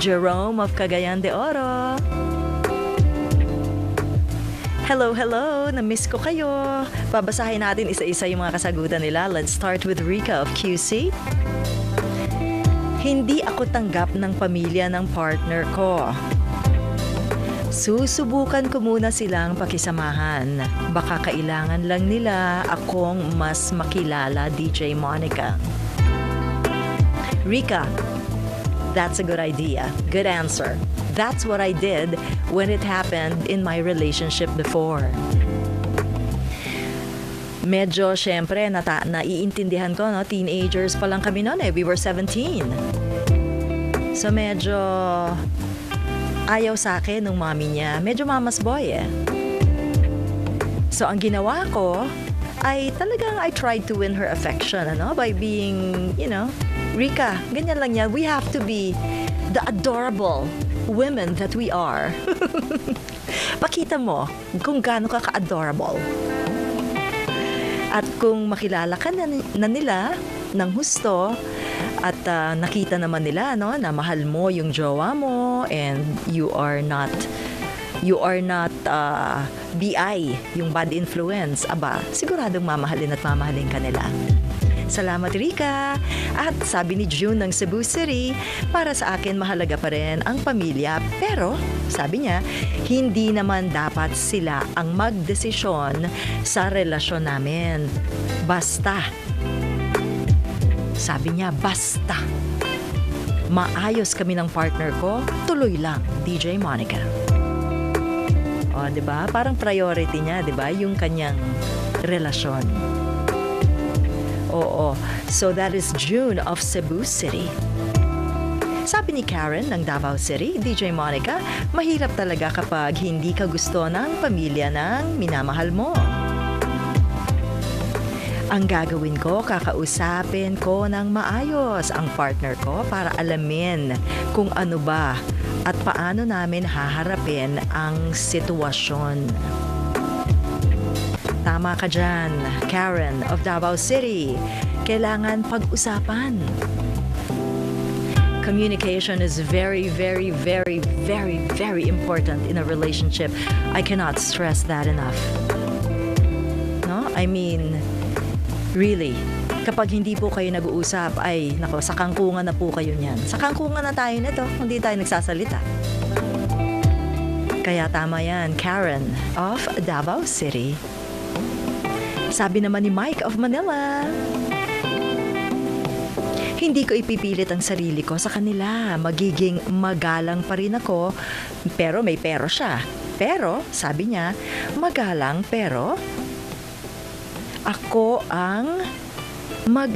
Jerome of Cagayan de Oro. Hello, hello! Na-miss ko kayo. Babasahin natin isa-isa yung mga kasagutan nila. Let's start with Rika of QC. Hindi ako tanggap ng pamilya ng partner ko. Susubukan ko muna silang pakisamahan. Baka kailangan lang nila akong mas makilala, DJ Monica. Rika, that's a good idea. Good answer. That's what I did when it happened in my relationship before. Medyo, syempre, naiintindihan ko, no? Teenagers pa lang kami noon eh. We were 17. So, medyo ayaw sa akin nung mami niya. Medyo mama's boy eh. So, ang ginawa ko ay talagang I tried to win her affection, ano? By being, Rika, ganyan lang yan. We have to be the adorable women that we are. Pakita mo kung gaano ka ka-adorable. At kung makilala ka na nila ng husto at nakita naman nila na mahal mo yung jowa mo and you are not BI, yung bad influence, siguradong mamahalin at mamahalin ka nila. Salamat, Rika. At sabi ni June ng Cebu City, para sa akin mahalaga pa rin ang pamilya. Pero, sabi niya, hindi naman dapat sila ang magdesisyon sa relasyon namin. Basta. Sabi niya, basta. Maayos kami ng partner ko, tuloy lang, DJ Monica. O, diba? Parang priority niya, diba? Yung kanyang relasyon. Oo. So that is June of Cebu City. Sabi ni Karen ng Davao City, DJ Monica, mahirap talaga kapag hindi ka gusto ng pamilya ng minamahal mo. Ang gagawin ko, kakausapin ko ng maayos ang partner ko para alamin kung ano ba at paano namin haharapin ang sitwasyon. Tama ka dyan, Karen of Davao City. Kailangan pag-usapan. Communication is very, very, very, very, very important in a relationship. I cannot stress that enough. No? I mean, really, kapag hindi po kayo nag-uusap, sa kangkungan na po kayo niyan. Sa kangkungan na tayo nito, hindi tayo nagsasalita. Kaya tama yan, Karen of Davao City. Sabi naman ni Mike of Manila, hindi ko ipipilit ang sarili ko sa kanila. Magiging magalang pa rin ako, pero may pero siya. Pero, sabi niya, magalang pero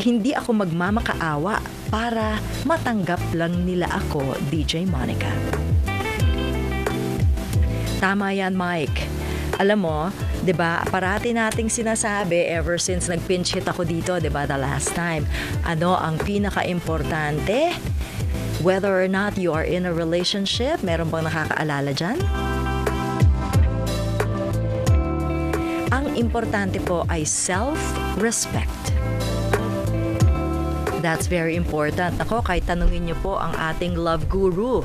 hindi ako magmamakaawa para matanggap lang nila ako, DJ Monica. Tama yan, Mike. Alam mo, 'di ba? Parati nating sinasabi ever since nag-pinch hit ako dito, 'di ba, the last time. Ano ang pinaka-importante? Whether or not you are in a relationship, meron bang nakakaalala diyan? Ang importante po ay self-respect. That's very important. Ako, kahit tanungin niyo po ang ating love guru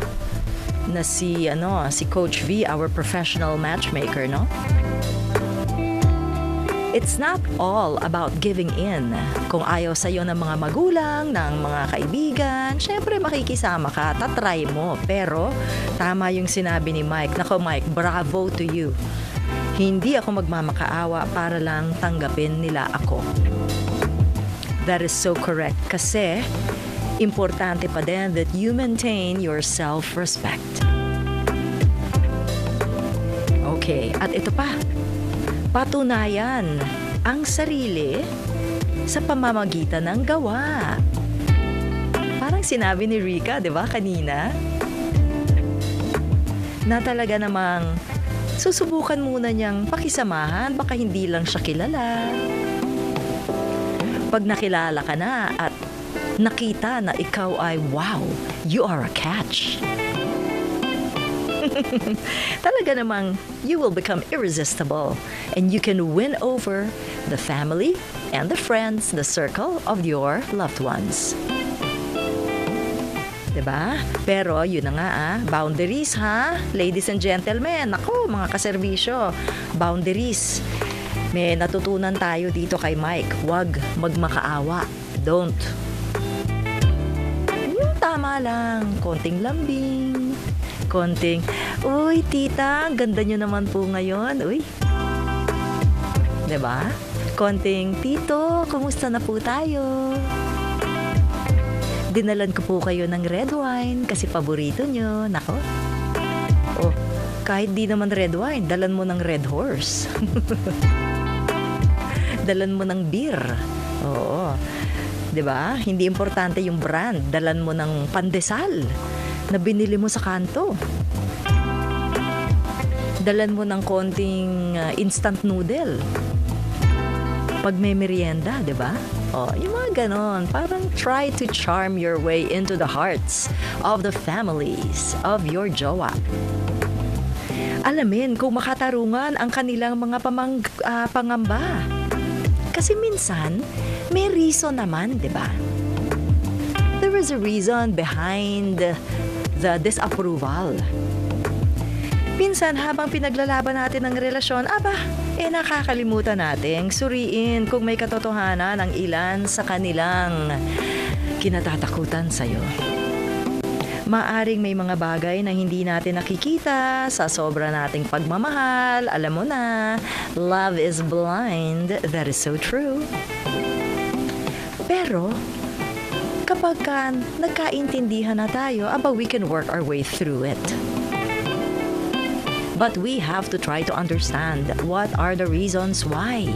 na si Coach V, our professional matchmaker, no? It's not all about giving in. Kung ayaw sa'yo ng mga magulang, ng mga kaibigan, syempre makikisama ka, tatry mo. Pero, tama yung sinabi ni Mike. Nako Mike, bravo to you. Hindi ako magmamakaawa para lang tanggapin nila ako. That is so correct. Kasi, importante pa din that you maintain your self-respect. Okay, at ito pa. Patunayan ang sarili sa pamamagitan ng gawa. Parang sinabi ni Rika, 'di ba, kanina? Na talaga namang susubukan muna niyang pakisamahan, baka hindi lang siya kilala. Pag nakilala ka na at nakita na ikaw ay, wow, you are a catch. Talaga namang you will become irresistible and you can win over the family and the friends, the circle of your loved ones. 'Diba? Pero yun na nga boundaries ha, ladies and gentlemen. Ako, mga kaserbisyo, boundaries. May natutunan tayo dito kay Mike. Huwag magmakaawa. Don't. Yung tama lang, konting lambing, konting, uy tita, ang ganda nyo naman po ngayon. Uy. 'Di ba? Konting, tito, kumusta na po tayo? Dinalan ko po kayo ng red wine kasi paborito nyo. Nako. Oh, kahit di naman red wine, dalan mo ng red horse. Dalan mo ng beer. Oo. 'Di ba? Hindi importante yung brand. Dalan mo ng pandesal na binili mo sa kanto. Dalan mo ng konting instant noodle pag may merienda, 'di ba? Oh, yung mga ganon. Parang try to charm your way into the hearts of the families of your jowa. Alamin kung makatarungan ang kanilang mga pangamba. Kasi minsan, may reason naman, di ba? There is a reason behind the disapproval. Minsan, habang pinaglalaban natin ang relasyon, nakakalimutan nating suriin kung may katotohanan ang ilan sa kanilang kinatatakutan sa'yo. Maaring may mga bagay na hindi natin nakikita sa sobra nating pagmamahal. Alam mo na, love is blind. That is so true. Pero, kapag nagkaintindihan na tayo, we can work our way through it. But we have to try to understand what are the reasons why.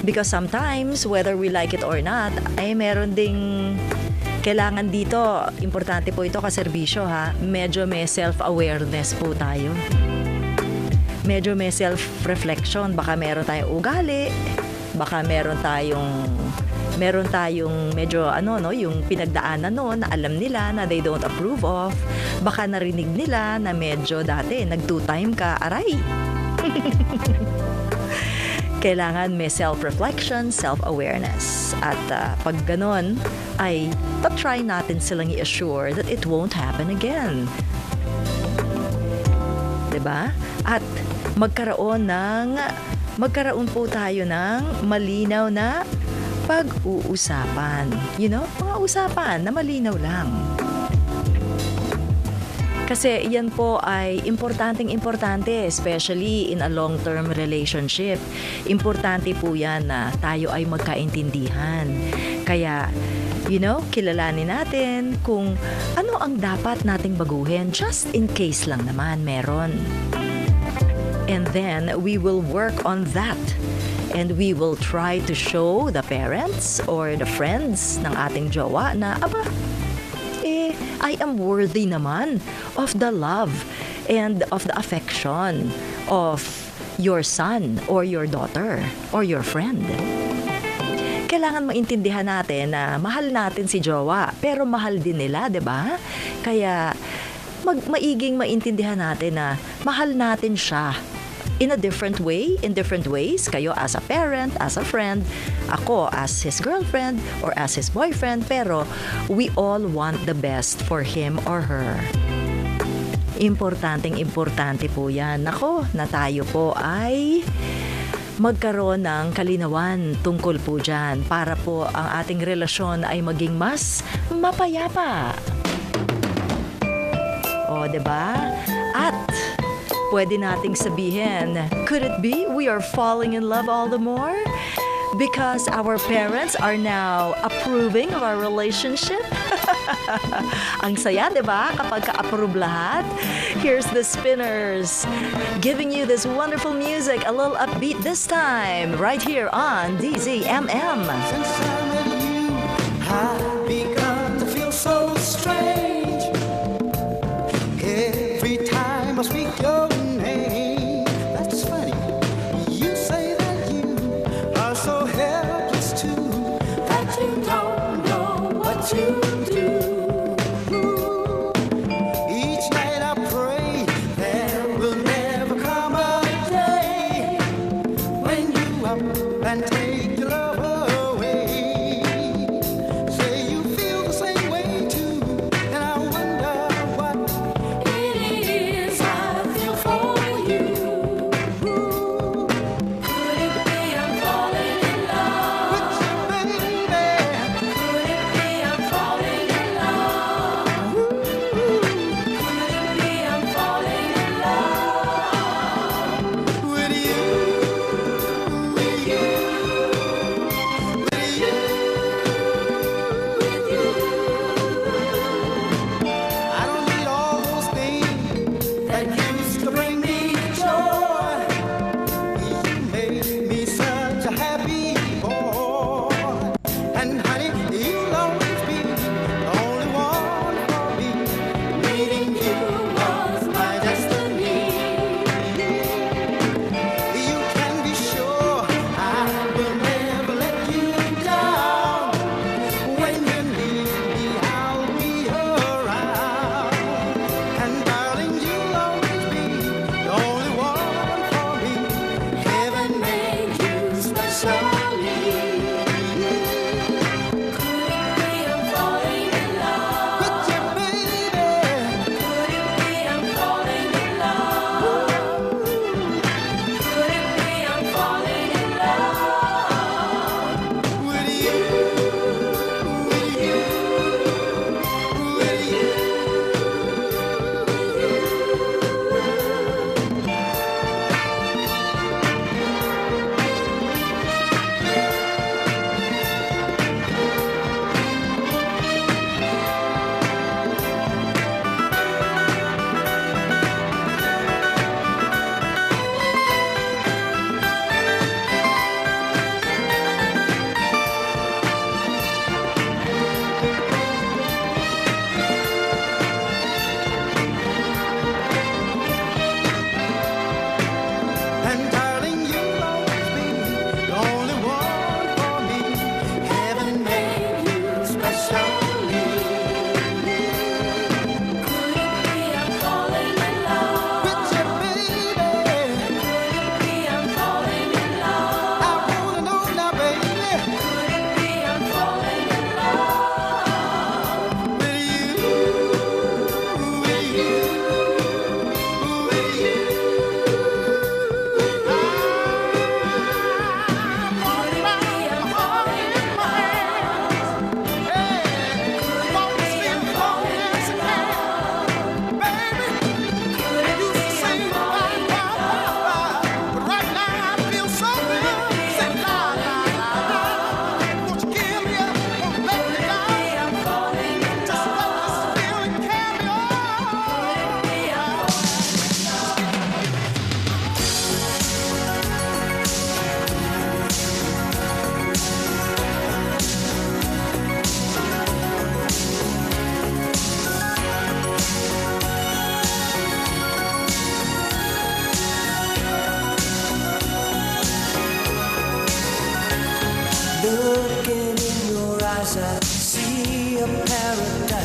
Because sometimes, whether we like it or not, meron ding kailangan dito. Importante po ito kaserbisyo ha. Medyo may self-awareness po tayo. Medyo may self-reflection. Baka meron tayong ugali. Baka meron tayong medyo yung pinagdaanan na alam nila na they don't approve of. Baka narinig nila na medyo dati nag-two-time ka, aray. Kailangan may self-reflection, self-awareness. At pag ganon, try natin silang i-assure that it won't happen again. 'Di ba? At magkaroon po tayo ng malinaw na pag-uusapan. Mga usapan na malinaw lang. Kasi yan po ay importante, especially in a long-term relationship. Importante po yan na tayo ay magkaintindihan. Kaya, kilalanin natin kung ano ang dapat nating baguhin just in case lang naman meron. And then, we will work on that. And we will try to show the parents or the friends ng ating jowa na, I am worthy naman of the love and of the affection of your son or your daughter or your friend. Kailangan maintindihan natin na mahal natin si jowa, pero mahal din nila, 'di ba? Kaya maiging maintindihan natin na mahal natin siya in a different way, in different ways. Kayo as a parent, as a friend, ako as his girlfriend or as his boyfriend, pero we all want the best for him or her. Importante po yan. Ako, na tayo po ay magkaroon ng kalinawan tungkol po dyan para po ang ating relasyon ay maging mas mapayapa. O, diba? At pwede nating sabihin, could it be we are falling in love all the more? Because our parents are now approving of our relationship? Ang saya, di ba? Kapag ka-approve lahat. Here's the Spinners giving you this wonderful music, a little upbeat this time, right here on DZMM. Since I met you, I've begun to feel so strange. Every time I speak your name, that's funny. You say that you are so helpless too, that you don't know what to do. Each night I pray there will never come a day when you up and take your love away. Say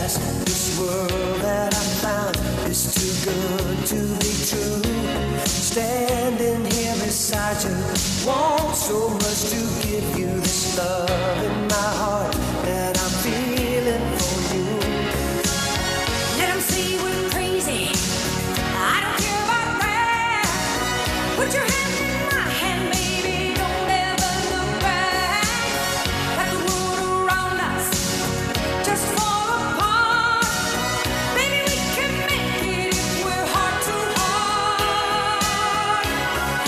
realize this world that I found is too good to be true. Standing here beside you, want so much to give you this love in my heart that I'm feeling for you. Let 'em say we're crazy. I don't care about that. Put your hand in my hand, baby. Don't ever look back. Let the world around us just fall apart. Baby, we can make it if we're heart to heart.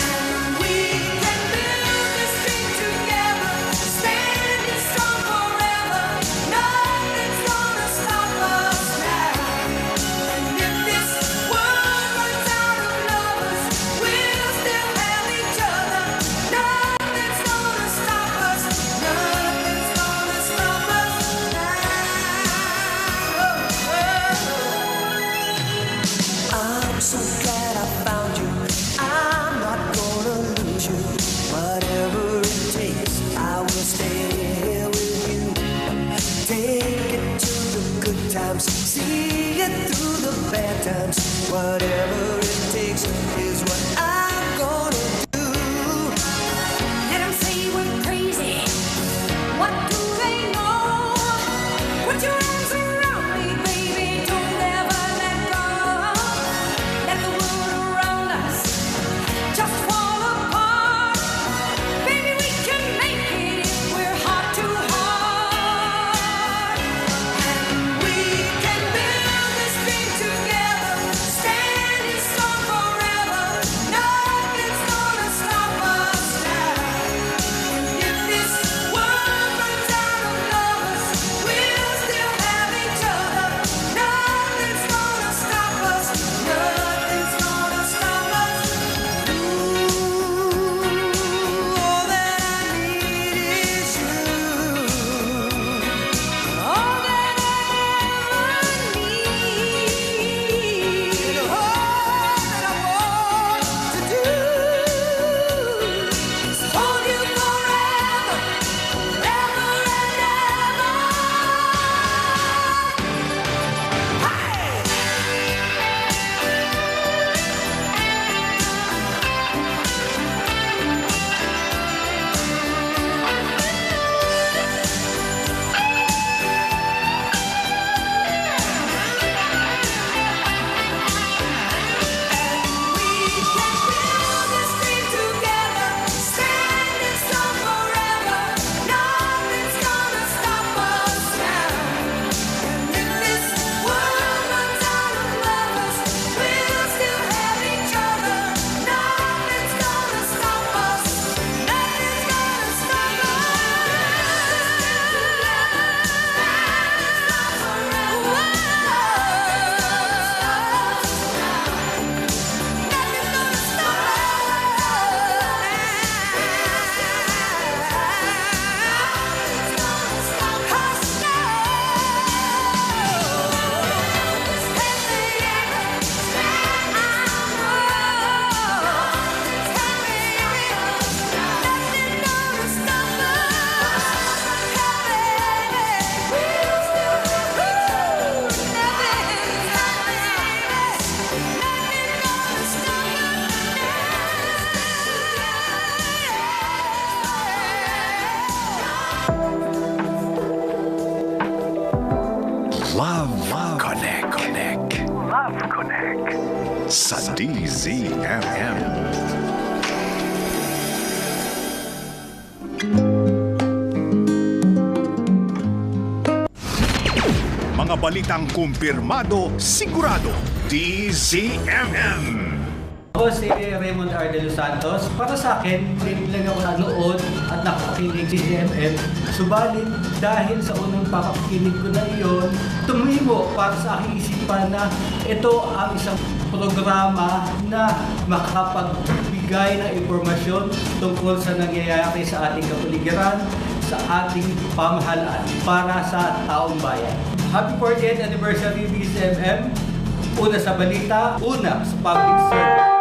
And we can build this dream together, standing strong forever. Nothing's gonna stop us now. And if this world runs out of lovers, we'll still have each other. Nothing's gonna stop us. Nothing's gonna stop us now. I'm so glad I found you. I'm not gonna lose you. Whatever it takes, I will stay here with you. Take it to the good times, see it through the bad times. Whatever it takes is what I'm gonna do. Let 'em say we're crazy. What do they know? Put your arms around me, baby. Don't ever let go. Let the world around us just fall apart. Baby, we can make it if we're heart to heart. And we can build this dream together, standing strong forever. Nothing's gonna stop us now. And if this world runs out of lovers, we'll still have each other. Nothing's gonna stop us. Nothing's gonna stop us. Ooh, all that I need is you. All that I need. And all that I want to do is hold you forever, forever and ever. Hey! We can build this dream together, standing strong forever. Nothing's gonna stop us now. And if this world runs out of lovers, we'll still have each other. Nothing's gonna stop us. Nothing's gonna stop Love Connect. Love Connect. Sa DZMM. Mga balitang kumpirmado, sigurado. DZMM. Ako si Raymond R. De Los Santos. Para sa akin, hindi lang ako nanood at nakakinig si CMM. Subalit, dahil sa unang pakikinig ko na iyon, tumimo para sa aking isipan na ito ang isang programa na makapagbigay ng impormasyon tungkol sa nangyayari sa ating kapaligiran, sa ating pamahalaan para sa taong bayan. Happy 40th anniversary DZMM. Una sa balita, una sa public service.